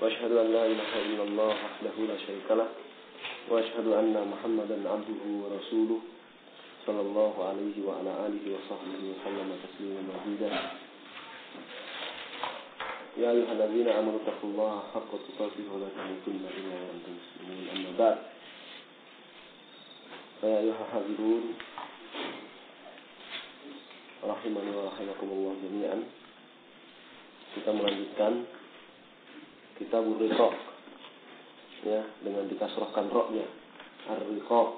وأشهد أن لا إله إلا الله وحده لا شريك له وأشهد أن محمدا عبده ورسوله صلى الله عليه وعلى آله وصحبه وسلم تسليما مزيدا يا أيها الذين آمنوا اتقوا الله حق تقاته ولا تموتن إلا وأنتم مسلمون أما بعد فيا أيها الحاضرون rahimani wa rahimakumullah jami'an. Kita melanjutkan Kitabur Riqaq ya, dengan dikasrahkan roknya Ar-Riqaq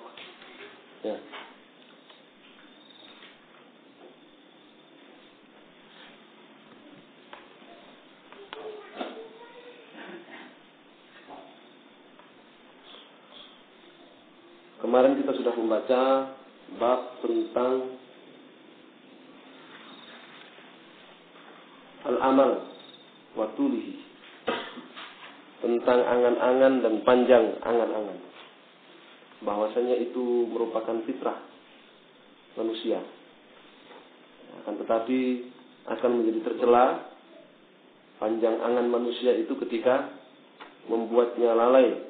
ya. Kemarin kita sudah membaca bab tentang al-amal wa tulihi, tentang angan-angan dan panjang angan-angan, bahwasanya itu merupakan fitrah manusia, akan tetapi akan menjadi tercela panjang angan manusia itu ketika membuatnya lalai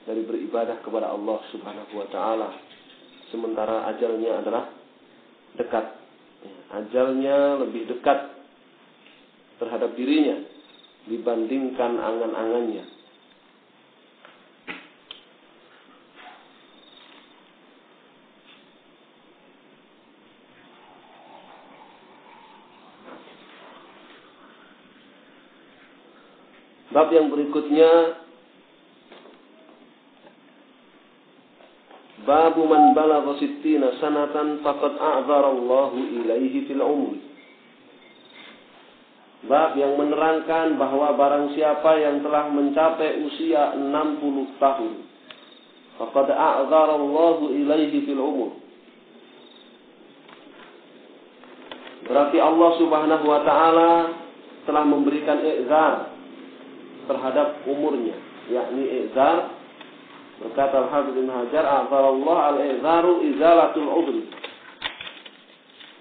dari beribadah kepada Allah Subhanahu wa ta'ala, sementara ajalnya adalah dekat. Ajalnya lebih dekat terhadap dirinya dibandingkan angan-angannya. Bab yang berikutnya, babu man balagha 60 sanatan faqad a'dzara Allahu ilaihi fil umri. Bab yang menerangkan bahwa barang siapa yang telah mencapai usia 60 tahun, faqad a'dzara Allahu ilaihi fil umur. Berarti Allah Subhanahu wa taala telah memberikan i'dzar terhadap umurnya, yakni i'dzar, berkata Al-Hafidz Ibnu Hajar, a'dzara Allah al-i'dzaru izalatul 'udhr.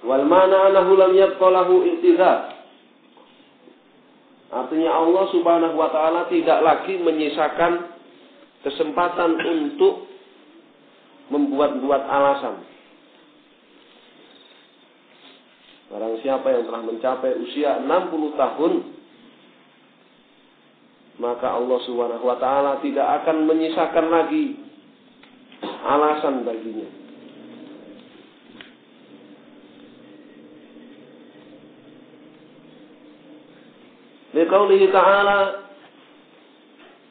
Wal ma'na annahu lam yabqa lahu i'tizar. Artinya Allah Subhanahu wa ta'ala tidak lagi menyisakan kesempatan untuk membuat-buat alasan. Barang siapa yang telah mencapai usia 60 tahun, maka Allah Subhanahu wa ta'ala tidak akan menyisakan lagi alasan baginya. Liqaulihi ta'ala,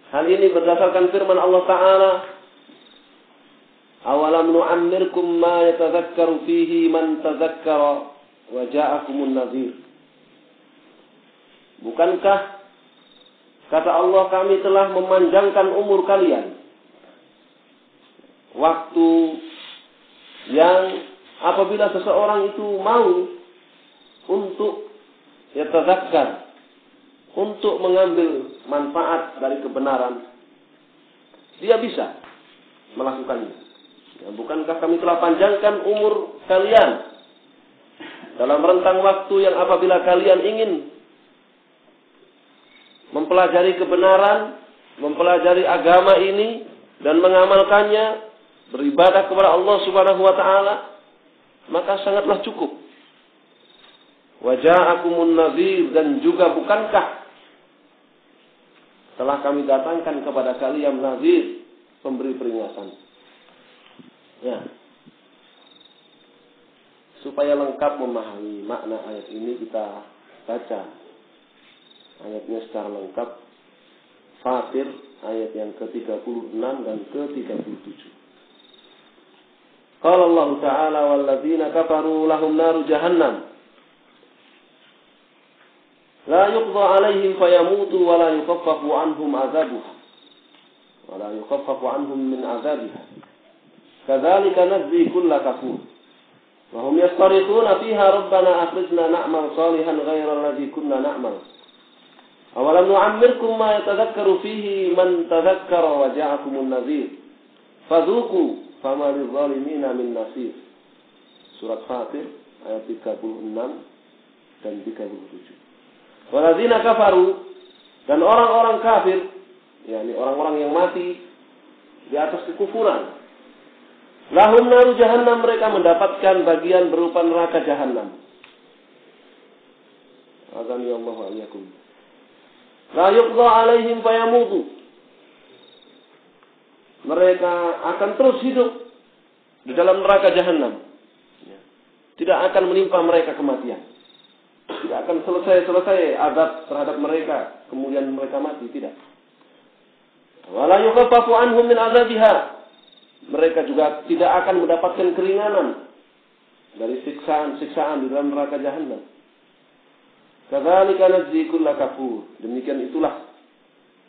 hal ini berdasarkan firman Allah Ta'ala, awalam nu'ammirkum ma yatadhakkaru fihi man tadhakkara wa ja'akumun nadhir. Bukankah, kata Allah, kami telah memanjangkan umur kalian, waktu yang apabila seseorang itu mau untuk yatadhakkar, untuk mengambil manfaat dari kebenaran, dia bisa melakukannya. Ya, bukankah kami telah panjangkan umur kalian dalam rentang waktu yang apabila kalian ingin mempelajari kebenaran, mempelajari agama ini dan mengamalkannya, beribadah kepada Allah Subhanahu wa ta'ala, maka sangatlah cukup. Wa ja'akumun nadhir, dan juga bukankah telah kami datangkan kepada kalian nadhir, pemberi peringatan. Ya. Supaya lengkap memahami makna ayat ini, kita baca ayatnya secara lengkap. Fatir ayat yang ke-36 dan ke-37. Qala Allah Ta'ala, walladzina kafaru lahum naru jahannam la yuqda 'alaihim fayamutu wa la yukhaffafu 'anhum 'adzabuha wa la yukhaffafu 'anhum min 'adzabiha kadzalika najzi kulla kafur wa hum yastarihuna fiha rabbana akhrijna na'mal salihan ghayra alladhi kunna na'mal awalam nu'ammirkum ma yatadhakkaru fihi man tadhakkara wa ja'akumun nadhir fadhuqu fama lidh-dhalimina min nasir. Surat Fatir ayat 36 dan 37. Waladzina kafaru, dan orang-orang kafir, yakni orang-orang yang mati di atas kekufuran. Lahum naru jahannam, mereka mendapatkan bagian berupa neraka jahannam. Azan ya Allah wa iyyakum. La yuqda alaihim fayamutu. Mereka akan terus hidup di dalam neraka jahannam. Tidak akan menimpa mereka kematian. Tidak akan selesai azab terhadap mereka kemudian mereka mati, tidak. Wala yukhaffafu anhum min azabiha. Mereka juga tidak akan mendapatkan keringanan dari siksaan-siksaan di dalam neraka jahannam. Kadzalika najzi kulla kafur. Demikian itulah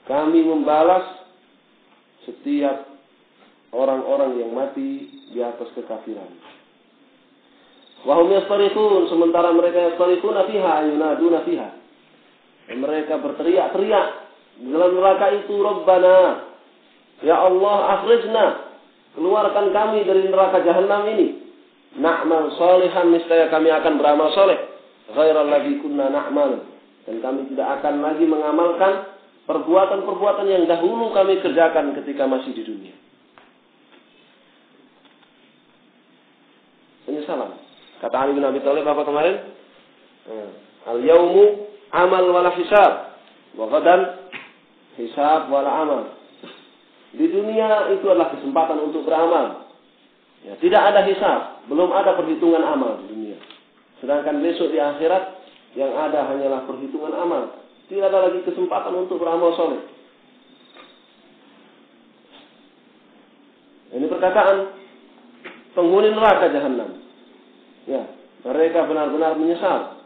kami membalas setiap orang-orang yang mati di atas kekafiran. Wa hum yastarikun, sementara mereka yastarikuna fiha yunaduna fiha. Mereka berteriak-teriak di dalam neraka itu, Rabbana, ya Allah, akhrijna, keluarkan kami dari neraka jahannam ini. Na'mal salihan, niscaya kami akan beramal saleh. Ghairal ladzi kunna na'mal, dan kami tidak akan lagi mengamalkan perbuatan-perbuatan yang dahulu kami kerjakan ketika masih di dunia. Penyesalan. Kata Ali bin Abi Thalib apa kemarin? Al-yaumu amal wala hisab, wa ghadan hisab wala amal. Di dunia itu adalah kesempatan untuk beramal. Ya, tidak ada hisab, belum ada perhitungan amal di dunia. Sedangkan besok di akhirat yang ada hanyalah perhitungan amal. Tidak ada lagi kesempatan untuk beramal soleh. Ini perkataan penghuni neraka jahannam. Ya, mereka benar-benar menyesal.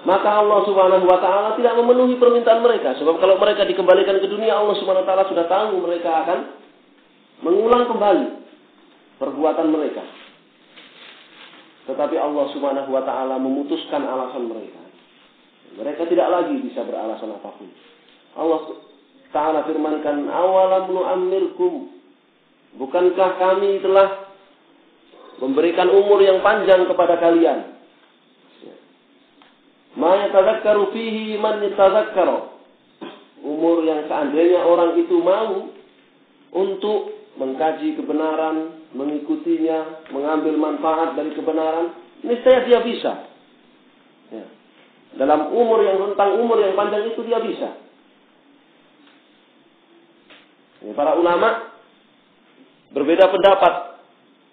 Maka Allah Subhanahu wa taala tidak memenuhi permintaan mereka, sebab kalau mereka dikembalikan ke dunia, Allah Subhanahu wa taala sudah tahu mereka akan mengulang kembali perbuatan mereka. Tetapi Allah Subhanahu wa taala memutuskan alasan mereka. Mereka tidak lagi bisa beralasan apapun. Allah taala firmankan, awalam nu'ammirkum, bukankah kami telah memberikan umur yang panjang kepada kalian? Ma yatadzakkaru fihi man yatadzakkara. Umur yang seandainya orang itu mau untuk mengkaji kebenaran, mengikutinya, mengambil manfaat dari kebenaran, niscaya dia bisa. Ya. Dalam umur yang rentang umur yang panjang itu dia bisa. Ya, para ulama berbeda pendapat.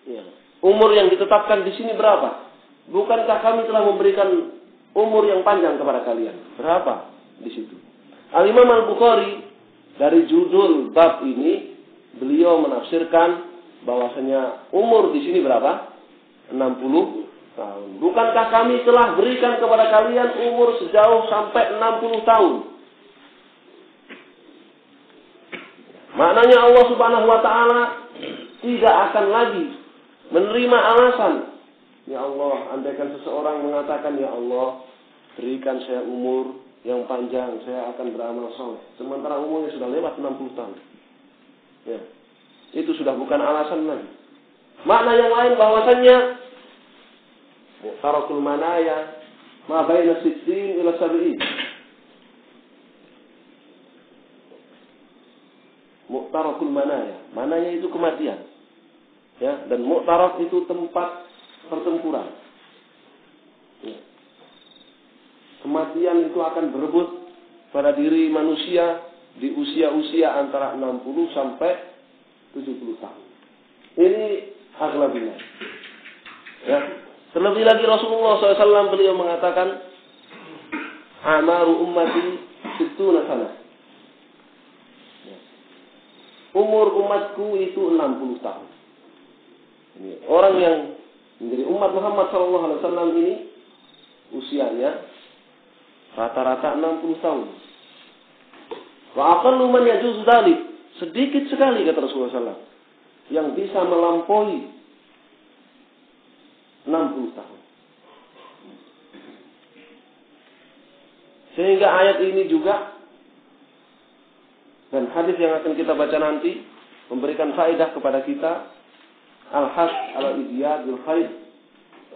Ya. Umur yang ditetapkan di sini berapa? Bukankah kami telah memberikan umur yang panjang kepada kalian? Berapa di situ? Al-Imam Al-Bukhari dari judul bab ini beliau menafsirkan bahwasanya umur di sini berapa? 60 tahun. Bukankah kami telah berikan kepada kalian umur sejauh sampai 60 tahun? Maknanya Allah Subhanahu wa taala tidak akan lagi menerima alasan. Ya Allah, andaikan seseorang mengatakan, ya Allah, berikan saya umur yang panjang, saya akan beramal saleh. Sementara umurnya sudah lewat 60 tahun. Ya. Itu sudah bukan alasan lagi. Makna yang lain bahwasannya mu'tarakul manaya ma baina 60 ila 70. Mu'tarakul manaya, mananya itu kematian. Ya, dan mu'tarak itu tempat pertempuran. Ya. Kematian itu akan berebut pada diri manusia di usia-usia antara 60 sampai 70 tahun. Ini aghlabiyah. Ya. Terlebih lagi Rasulullah SAW beliau mengatakan, amaru ummati 60 sana. Ya. Umur umatku itu 60 tahun. Ini orang yang menjadi umat Muhammad SAW ini usianya rata-rata 60 tahun. Wa aqallu man yajuzu dzalik, sedikit sekali kata Rasulullah SAW yang bisa melampaui 60 tahun. Sehingga ayat ini juga dan hadis yang akan kita baca nanti memberikan faedah kepada kita, al-has al-idyad bil khair,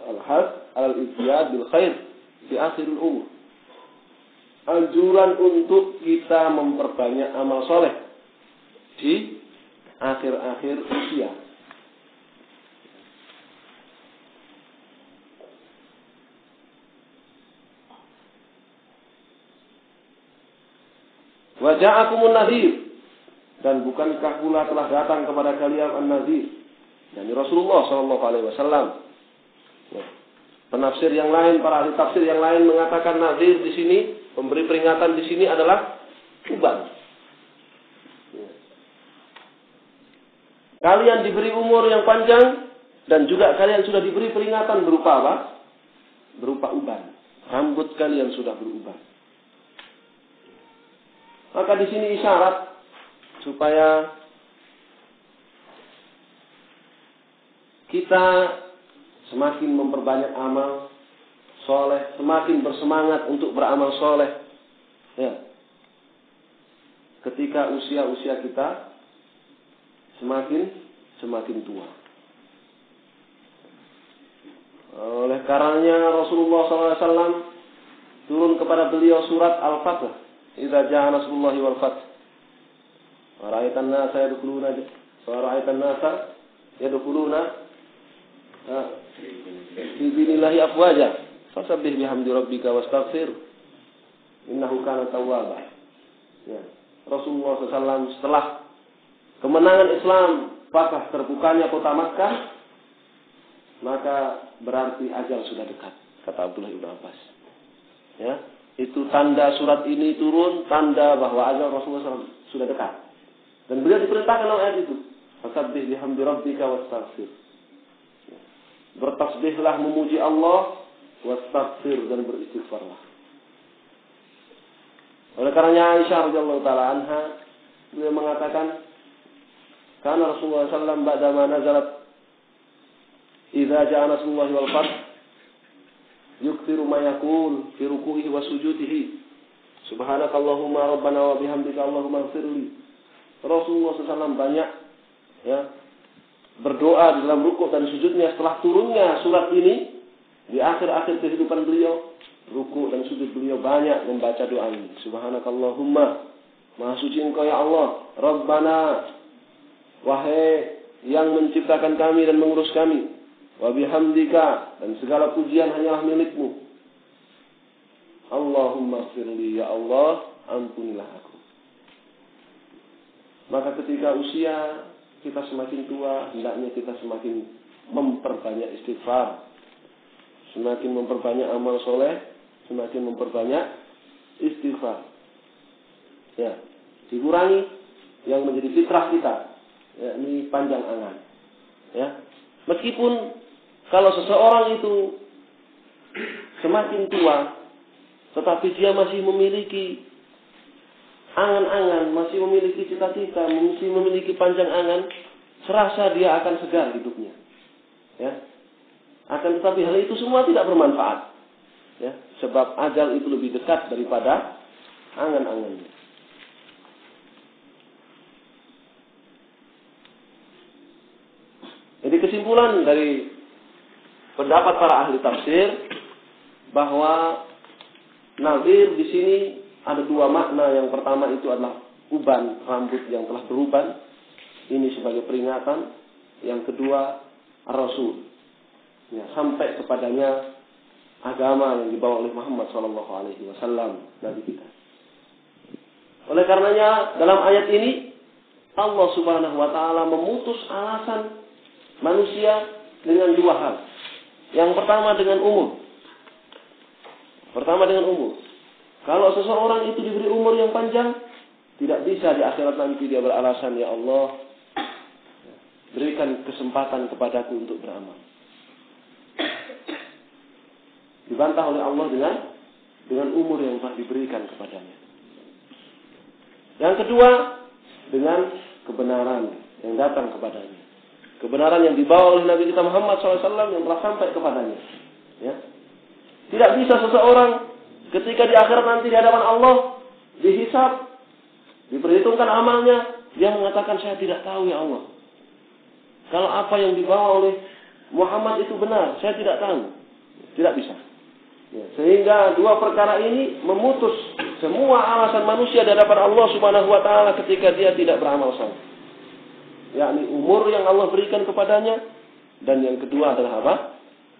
al-has al-idyad bil khair di akhir umur. anjuran untuk kita memperbanyak amal soleh di akhir-akhir usia. Wa ja'akumun nadhir, dan bukankah pula telah datang kepada kalian an-nadhir, yakni Rasulullah sallallahu alaihi wasallam. Penafsir yang lain, para ahli tafsir yang lain mengatakan nadhir di sini, pemberi peringatan di sini adalah uban. Kalian diberi umur yang panjang dan juga kalian sudah diberi peringatan berupa apa? Berupa uban. Rambut kalian sudah beruban. Maka di sini isyarat supaya kita semakin memperbanyak amal soleh, semakin bersemangat untuk beramal soleh. Ya. Ketika usia-usia kita semakin tua. Oleh karenanya Rasulullah SAW turun kepada beliau surat Al-Fatih. Idza jaa nasrullahi wal fath. Wa ra'aitan nasa yadkhuluna fi dinillahi afwaja. Fasabbih bihamdi rabbika wastaghfir. Innahu kana tawwaba. Ya. Rasulullah SAW setelah kemenangan Islam, apakah terbukanya kota Makkah, maka berarti ajal sudah dekat, kata Abdullah bin Abbas. Ya. Itu tanda surat ini turun, tanda bahwa ajal Rasulullah SAW sudah dekat. Dan beliau diperintahkan dalam ayat itu, fasabbih bihamdi rabbika wastaghfir. Bertasbihlah memuji Allah, wastaghfir, dan beristighfarlah. Oleh karenanya Aisyah radhiyallahu taala anha beliau mengatakan, karena Rasulullah SAW ba'dama nazalat idza ja'a nasrullahi wal fath yukthiru ma yaqul fi ruku'ihi wa sujudihi subhanakallahumma rabbana wa bihamdika allahumma ighfirli. Rasulullah SAW banyak berdoa di dalam rukuk dan sujudnya setelah turunnya surat ini. Di akhir-akhir kehidupan beliau, rukuk dan sujud beliau banyak membaca doa ini. Subhanakallahumma, maha suci engkau ya Allah, rabbana, wahai yang menciptakan kami dan mengurus kami, wa bihamdika, dan segala pujian hanyalah milikmu. Allahumma ighfirli, ya Allah, ampunilah aku. Maka ketika usia kita semakin tua, hendaknya kita semakin memperbanyak istighfar, semakin memperbanyak amal soleh, semakin memperbanyak istighfar. Ya, dikurangi yang menjadi fitrah kita, yakni panjang angan. Ya, meskipun kalau seseorang itu semakin tua, tetapi dia masih memiliki angan-angan, masih memiliki cita-cita, masih memiliki panjang angan, serasa dia akan segar hidupnya. Ya, akan tetapi hal itu semua tidak bermanfaat. Ya, sebab ajal itu lebih dekat daripada angan-angannya. Jadi kesimpulan dari pendapat para ahli tafsir bahwa nadhir di sini ada dua makna. Yang pertama itu adalah uban, rambut yang telah beruban. Ini sebagai peringatan. Yang kedua, Rasul. Ya, sampai kepadanya agama yang dibawa oleh Muhammad SAW, Nabi kita. Oleh karenanya dalam ayat ini Allah Subhanahu Wa Taala memutus alasan manusia dengan dua hal. Yang pertama dengan umur. Kalau seseorang itu diberi umur yang panjang, tidak bisa di akhirat nanti dia beralasan, ya Allah, berikan kesempatan kepadaku untuk beramal. Dibantah oleh Allah dengan umur yang telah diberikan kepadanya. Yang kedua, dengan kebenaran yang datang kepadanya. Kebenaran yang dibawa oleh Nabi kita Muhammad SAW yang telah sampai kepadanya. Ya. Tidak bisa seseorang ketika di akhirat nanti di hadapan Allah dihisab, diperhitungkan amalnya, dia mengatakan saya tidak tahu ya Allah. Kalau apa yang dibawa oleh Muhammad itu benar, saya tidak tahu. Tidak bisa. Ya, sehingga dua perkara ini memutus semua alasan manusia di hadapan Allah Subhanahu wa taala ketika dia tidak beramal saleh. Yakni umur yang Allah berikan kepadanya, dan yang kedua adalah apa?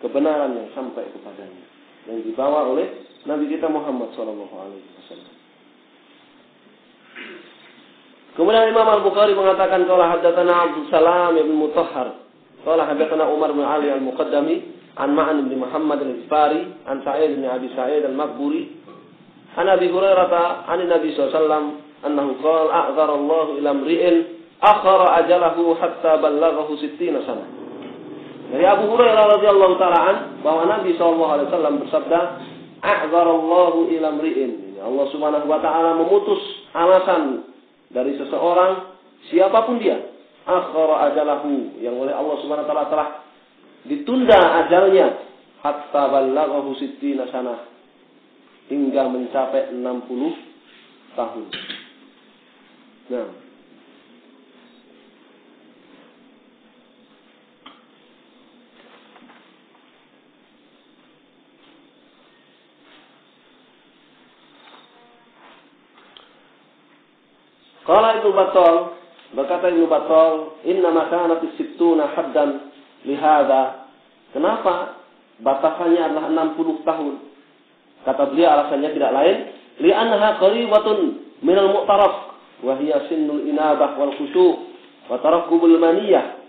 Kebenaran yang sampai kepadanya, yang dibawa oleh Nabi kita Muhammad sallallahu alaihi wasallam. Kemudian Imam Al-Bukhari mengatakan qala haddatsana Abdul Salam bin Mutahhar qala haddatsana Umar bin Ali Al-Muqaddami an Ma'an bin Muhammad Al-Isfari an Sa'id bin Abi Sa'id Al-Maqburi an Abi Hurairah an Nabi sallallahu alaihi wasallam annahu qala a'dzara Allah ila imri'in akhara ajalahu hatta ballaghahu 60 sana. Dari Abu Hurairah radhiyallahu taala an bahwa Nabi sallallahu alaihi wasallam bersabda, a'dzara Allah ila imri'in. Allah Subhanahu wa taala memutus alasan dari seseorang siapapun dia, akhara ajalahu, yang oleh Allah Subhanahu wa taala telah ditunda ajalnya, hatta ballaghahu 60 sana, hingga mencapai 60 tahun. Nah, Qala Ibnu Battal, berkata Ibnu Battal, inna makanat as-sittuna haddan lihada. Kenapa batasannya adalah 60 tahun? Kata beliau alasannya tidak lain, li'annaha qaribatun minal mu'taraf wa hiya sinnul inabah wal khusyu' wa tarakkubul maniyah.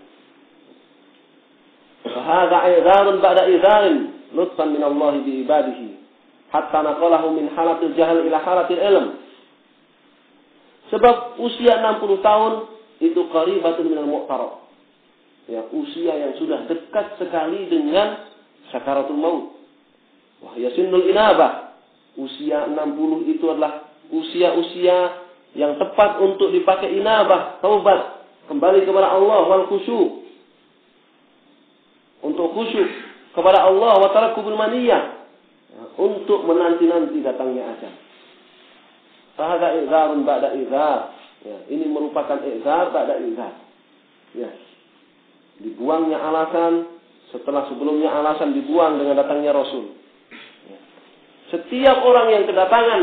Fa hadha i'dharun ba'da i'dharin lutfan min Allah bi ibadihi hatta naqalahu min halatil jahl ila halatil ilm. Sebab usia 60 tahun itu qaribatun minal mu'taraf. Ya, usia yang sudah dekat sekali dengan sakaratul maut. Wah, ya sinnul inabah. Usia 60 itu adalah usia-usia yang tepat untuk dipakai inabah, taubat, kembali kepada Allah, wal khusyu'. Untuk khusyuk kepada Allah, wa tarakkubul maniyah. Ya, untuk menanti-nanti datangnya ajal. Fahada i'dzarun ba'da i'dzar. Ya, ini merupakan i'dzar ba'da i'dzar. Ya. Dibuangnya alasan setelah sebelumnya alasan dibuang dengan datangnya Rasul. Ya. Setiap orang yang kedatangan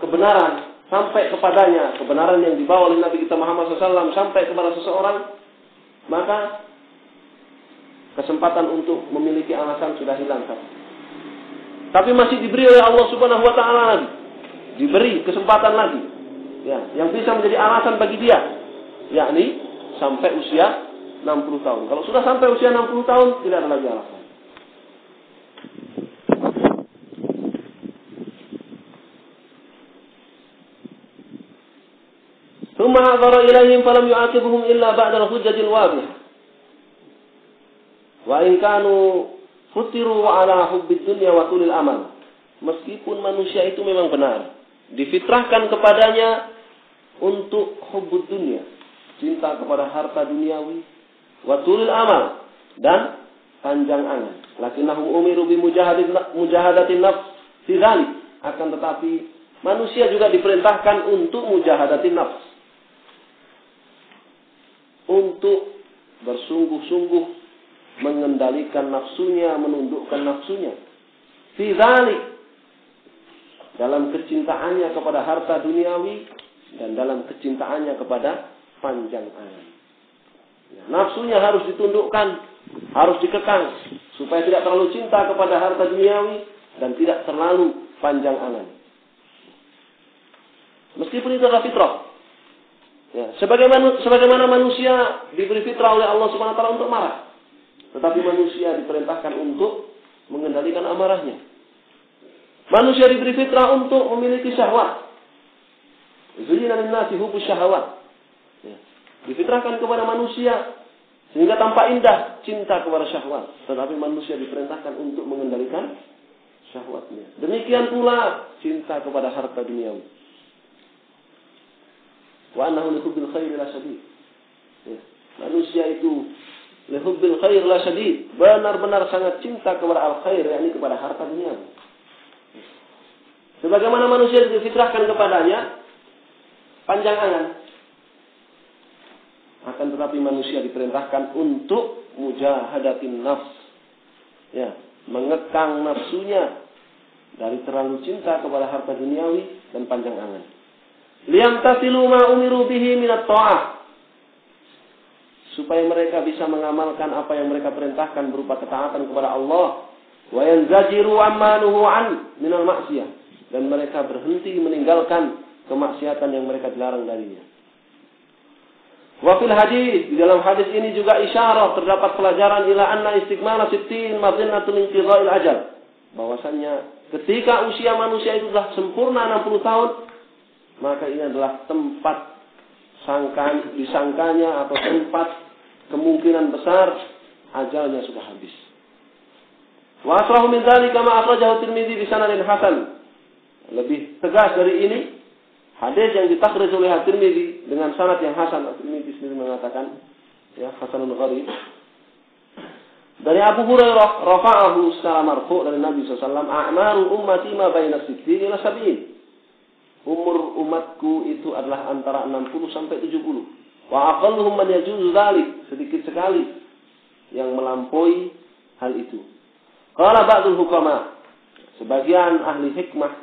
kebenaran sampai kepadanya, kebenaran yang dibawa oleh Nabi kita Muhammad SAW sampai kepada seseorang, maka kesempatan untuk memiliki alasan sudah hilang. Tapi masih diberi oleh Allah Subhanahu wa taala lagi. Diberi kesempatan lagi, ya, yang bisa menjadi alasan bagi dia, yakni sampai usia 60 tahun. Kalau sudah sampai usia 60 tahun, tidak ada lagi alasan. ثم عبر إليهم فلم يعاقبهم إلا بعد الحجة الواضحة وإن كانوا فطروا على حب الدنيا وطول الأمل. Meskipun manusia itu memang benar difitrahkan kepadanya untuk hubbud dunia, cinta kepada harta duniawi, wa tulil amal, dan panjang angan. Lakinnahum umiru bi mujahadatin nafs fi dzalik. Akan tetapi manusia juga diperintahkan untuk mujahadatin nafs, untuk bersungguh-sungguh mengendalikan nafsunya, menundukkan nafsunya. Fi dzalik, dalam kecintaannya kepada harta duniawi dan dalam kecintaannya kepada panjang angan. Ya, nafsunya harus ditundukkan, harus dikekang supaya tidak terlalu cinta kepada harta duniawi dan tidak terlalu panjang angan. Meskipun itu adalah fitrah. Ya, sebagaimana manusia diberi fitrah oleh Allah Subhanahu wa taala untuk marah, tetapi manusia diperintahkan untuk mengendalikan amarahnya. Manusia diberi fitrah untuk memiliki syahwat. Zuyyina lin-nasi hubbus syahawat. Ya. Difitrahkan kepada manusia sehingga tampak indah cinta kepada syahwat, tetapi manusia diperintahkan untuk mengendalikan syahwatnya. Demikian pula cinta kepada harta duniawi. Wa annahu li hubbil khairi la syadid. Ya. Manusia itu li hubbil khair la syadid, benar-benar sangat cinta kepada al-khair, yakni kepada harta duniawi. Sebagaimana manusia difitrahkan kepadanya panjang angan, akan tetapi manusia diperintahkan untuk mujahadatin nafs, ya, mengekang nafsunya, dari terlalu cinta kepada harta duniawi dan panjang angan. Liyamtasilu ma umiru bihi minat ta'ah, supaya mereka bisa mengamalkan apa yang mereka perintahkan berupa ketaatan kepada Allah, wa yanzajiru amma nuhu an minal maksiyah, dan mereka berhenti meninggalkan kemaksiatan yang mereka dilarang darinya. Wa fil hadis, di dalam hadis ini juga isyarah, terdapat pelajaran ila anna istiqmala sittin madhinnatun inqidha'il ajal, bahwasannya ketika usia manusia itu sudah sempurna 60 tahun, maka ini adalah tempat disangkanya atau tempat kemungkinan besar ajalnya sudah habis. Wa asrahu min dzalika ma akhrajahu Tirmidzi bi sanadin hasan. Lebih tegas dari ini hadis yang ditakhrij oleh At-Tirmidzi dengan sanad yang hasan. At-Tirmidzi sendiri mengatakan ya hasanun gharib. Dari Abu Hurairah rafa'ahu secara marfu' dari Nabi SAW, a'maru ummati ma baina 60 ila 70. Umur umatku itu adalah antara 60 sampai 70. Wa aqalluhum man yajuzu dzalik, sedikit sekali yang melampaui hal itu. Qala ba'dul hukama, sebagian ahli hikmah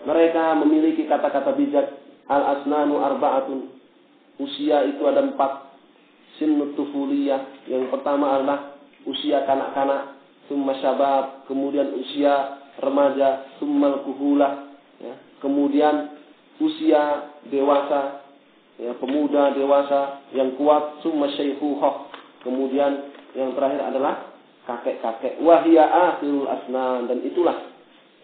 mereka memiliki kata-kata bijak, al-asnanu arba'atun, usia itu ada 4. Sinnut tufuliyah, yang pertama adalah usia kanak-kanak, summa syabab, kemudian usia remaja, summal kuhulah, ya, kemudian usia dewasa, ya, pemuda dewasa yang kuat, summa syaikhuhah, kemudian yang terakhir adalah kakek-kakek. Wahia akhirul asnan, dan itulah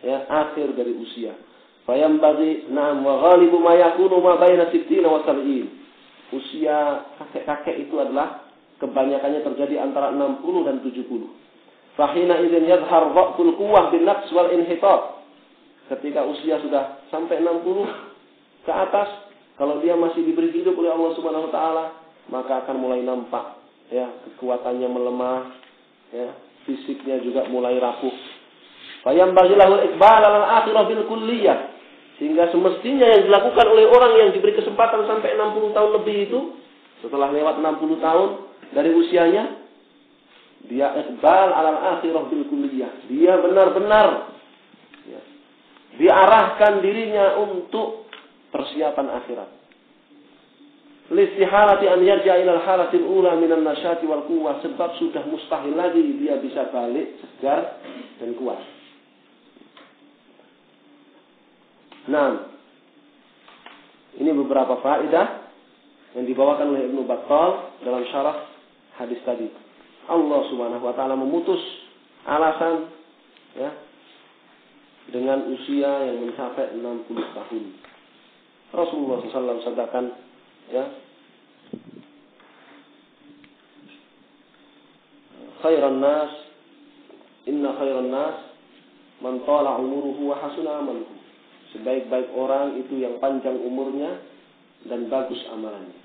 ya akhir dari usia. Fayambaghi na'am wa ghalibu ma yakunu ma baina 60 wa 70. Usia kakek-kakek itu adalah kebanyakannya terjadi antara 60 dan 70. Fahina idzin yadhhar dha'ful quwwah bin nafs wal inhitat. Ketika usia sudah sampai 60 ke atas, kalau dia masih diberi hidup oleh Allah Subhanahu wa taala, maka akan mulai nampak ya kekuatannya melemah, ya, fisiknya juga mulai rapuh. Fayambaghi lahu al-iqbal 'ala al-akhirah bil kulliyah. Sehingga semestinya yang dilakukan oleh orang yang diberi kesempatan sampai 60 tahun lebih itu, setelah lewat 60 tahun dari usianya, dia iqbal 'alal akhirah bil kulliyah. Dia benar-benar ya, diarahkan dirinya untuk persiapan akhirat. Listihalati an yarja ila al-halatil ula minan nasyati wal quwwah, sebab sudah mustahil lagi dia bisa balik segar dan kuat. Nah, ini beberapa faedah yang dibawakan oleh Ibnu Battal dalam syarah hadis tadi. Allah Subhanahu wa taala memutus alasan ya dengan usia yang mencapai 60 tahun. Rasulullah SAW sabdakan ya, khairan nas, inna khairan nas man tala umuruhu wa hasuna amaluhu. Sebaik-baik orang itu yang panjang umurnya dan bagus amalannya.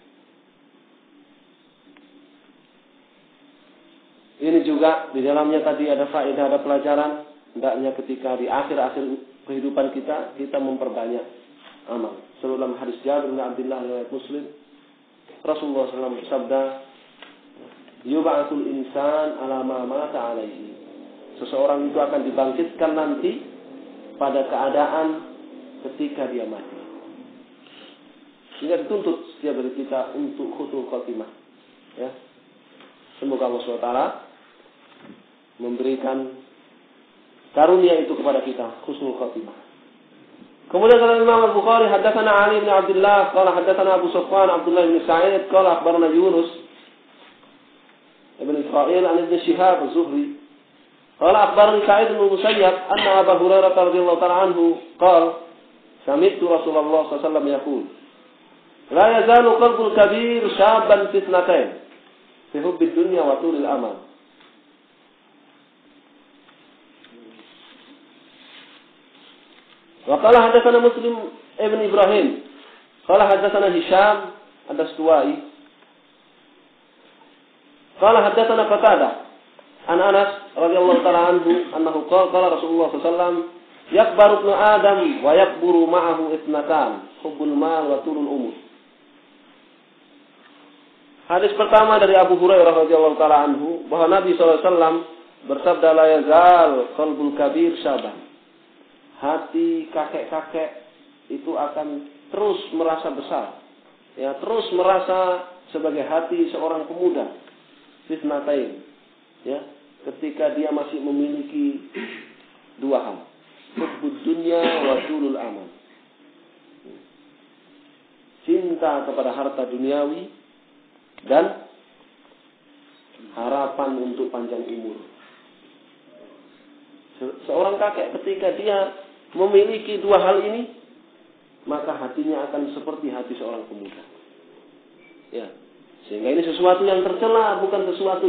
Ini juga di dalamnya tadi ada faedah, ada pelajaran. Hendaknya ketika di akhir-akhir kehidupan kita memperbanyak amal. Seluruh dalam hadis Jabir bin Abdullah riwayat Muslim, Rasulullah SAW bersabda, "Yub'atsul insan ala ma mata alaihi." Seseorang itu akan dibangkitkan nanti pada keadaan ketika dia mati. Sehingga dituntut setiap dari kita untuk husnul khotimah. Ya. Semoga Allah SWT memberikan karunia itu kepada kita, husnul khotimah. Kemudian kata Imam Al-Bukhari, haddatsana Ali bin Abdullah, qala haddatsana Abu Sufyan Abdullah bin Sa'id, qala akhbarana Yunus ibn Israil an Ibn Shihab Az-Zuhri, qala akhbarani Sa'id bin Musayyab anna Abu Hurairah radhiyallahu ta'ala anhu qala sami'tu Rasulullah sallallahu alaihi wasallam yaqul la yazalu qalbul kabir syaban fitnatain fi hubbid dunya wa tulil amal. Wa qala hadatsana Muslim ibn Ibrahim qala hadatsana Hisham ad-Dastuwai qala hadatsana Qatadah an Anas radhiyallahu ta'ala anhu annahu qala Rasulullah sallallahu alaihi wasallam yakbaru ibnu Adam wa yakburu ma'ahu ithnatan, hubbul mal wa tulul umur. Hadis pertama dari Abu Hurairah radhiyallahu taala anhu bahwa Nabi sallallahu alaihi wasallam bersabda, la yazal qalbul kabir syaban. Hati kakek-kakek itu akan terus merasa besar. Ya, terus merasa sebagai hati seorang pemuda. Fitnatain. Ya, ketika dia masih memiliki dua hal. Hubbud dunya wa tulul amal. Cinta kepada harta duniawi dan harapan untuk panjang umur. Seorang kakek ketika dia memiliki dua hal ini, maka hatinya akan seperti hati seorang pemuda. Ya, sehingga ini sesuatu yang tercela, bukan sesuatu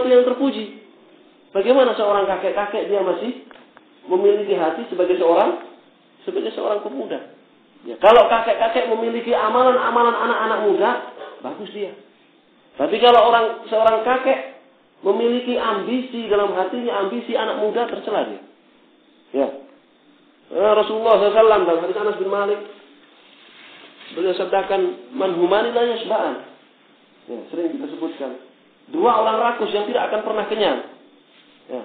yang terpuji. Bagaimana seorang kakek-kakek dia masih memiliki hati sebagai seorang pemuda? Ya, kalau kakek-kakek memiliki amalan-amalan anak-anak muda, bagus dia. Tapi kalau seorang kakek memiliki ambisi dalam hatinya, ambisi anak muda, tercela dia. Ya. Rasulullah SAW dalam hadis Anas bin Malik, beliau sabdakan, man humani la yashba'an. Ya, sering kita sebutkan. Dua orang rakus yang tidak akan pernah kenyang. Ya.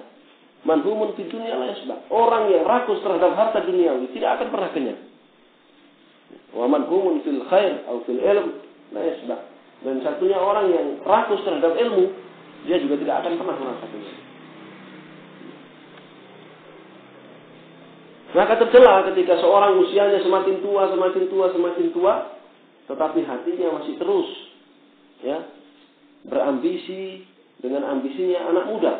Man humun fid dunya la yashba'. Orang yang rakus terhadap harta duniawi tidak akan pernah kenyang. Wa man humun fil khair atau fil ilm la yashba'. Dan satunya orang yang rakus terhadap ilmu, dia juga tidak akan pernah merasa kenyang. Maka tercela ketika seorang usianya semakin tua, tetapi hatinya masih terus berambisi dengan ambisinya anak muda.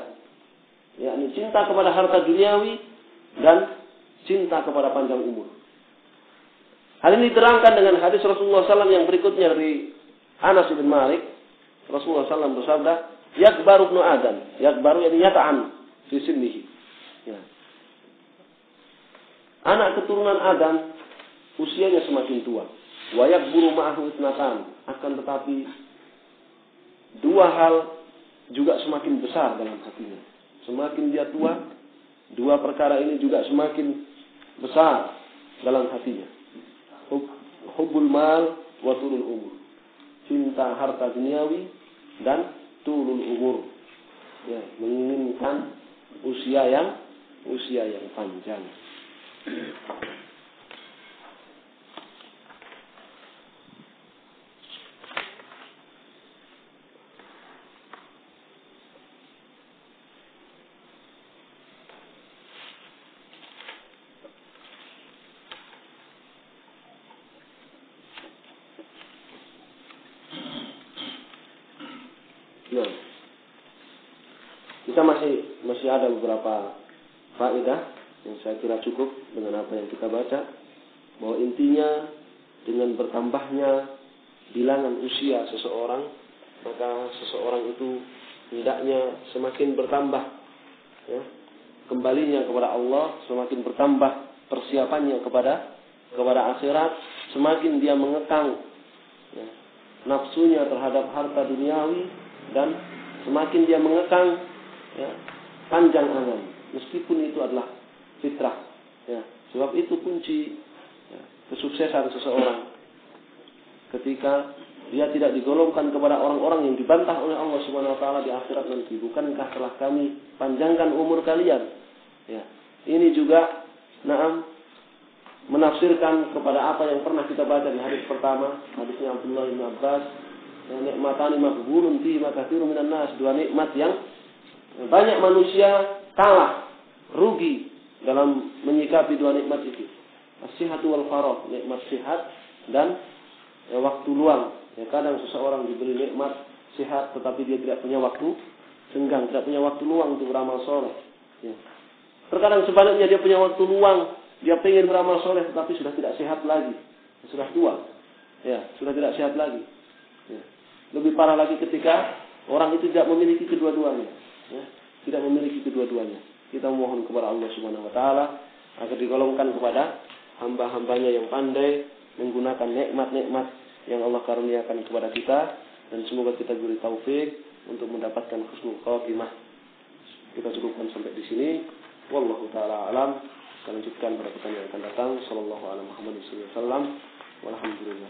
Yakni cinta kepada harta duniawi dan cinta kepada panjang umur. Hal ini diterangkan dengan hadis Rasulullah SAW yang berikutnya dari Anas bin Malik. Rasulullah SAW bersabda, yakbaru ibnu Adam, yakbaru yani yata'an fi sinnihi. Ya. Anak keturunan Adam usianya semakin tua. Wa yakburu ma'ahu itnatan, akan tetapi dua hal juga semakin besar dalam hatinya. Semakin dia tua, dua perkara ini juga semakin besar dalam hatinya. Hubbul mal wa tulul umur. Cinta harta duniawi dan tulul umur. Ya, menginginkan usia yang panjang. Nah, kita masih ada beberapa faedah yang saya kira cukup dengan apa yang kita baca, bahwa intinya dengan bertambahnya bilangan usia seseorang, maka seseorang itu hendaknya semakin bertambah ya, kembalinya kepada Allah, semakin bertambah persiapannya kepada akhirat, semakin dia mengekang ya, nafsunya terhadap harta duniawi, dan semakin dia mengekang ya, panjang angan, meskipun itu adalah fitrah ya. Sebab itu kunci ya, kesuksesan seseorang ketika dia tidak digolongkan kepada orang-orang yang dibantah oleh Allah Subhanahu wa taala di akhirat nanti. Bukankah telah kami panjangkan umur kalian ya. Ini juga menafsirkan kepada apa yang pernah kita baca di hadis pertama, hadisnya Abdullah bin Abbas, nikmatani maqbulun fi ma katsirun minan nas, dua nikmat yang banyak manusia kalah, rugi dalam menyikapi dua nikmat itu. As-sihhatu wal faragh, nikmat sehat dan waktu luang. Ya, kadang seseorang diberi nikmat sehat tetapi dia tidak punya waktu senggang, tidak punya waktu luang untuk beramal soleh. Ya. Terkadang sebaliknya dia punya waktu luang, dia ingin beramal soleh tetapi sudah tidak sehat lagi, sudah tua, ya sudah tidak sehat lagi. Ya. Lebih parah lagi ketika orang itu tidak memiliki kedua-duanya, ya, tidak memiliki kedua-duanya. Kita mohon kepada Allah Subhanahu wa taala agar digolongkan kepada hamba-hambanya yang pandai menggunakan nikmat-nikmat yang Allah karuniakan kepada kita, dan semoga kita diberi taufik untuk mendapatkan husnul khatimah. Kita cukupkan sampai di sini. Wallahu taala alam. Kita lanjutkan pada pertanyaan yang akan datang. Sallallahu alaihi wasallam. Walhamdulillah.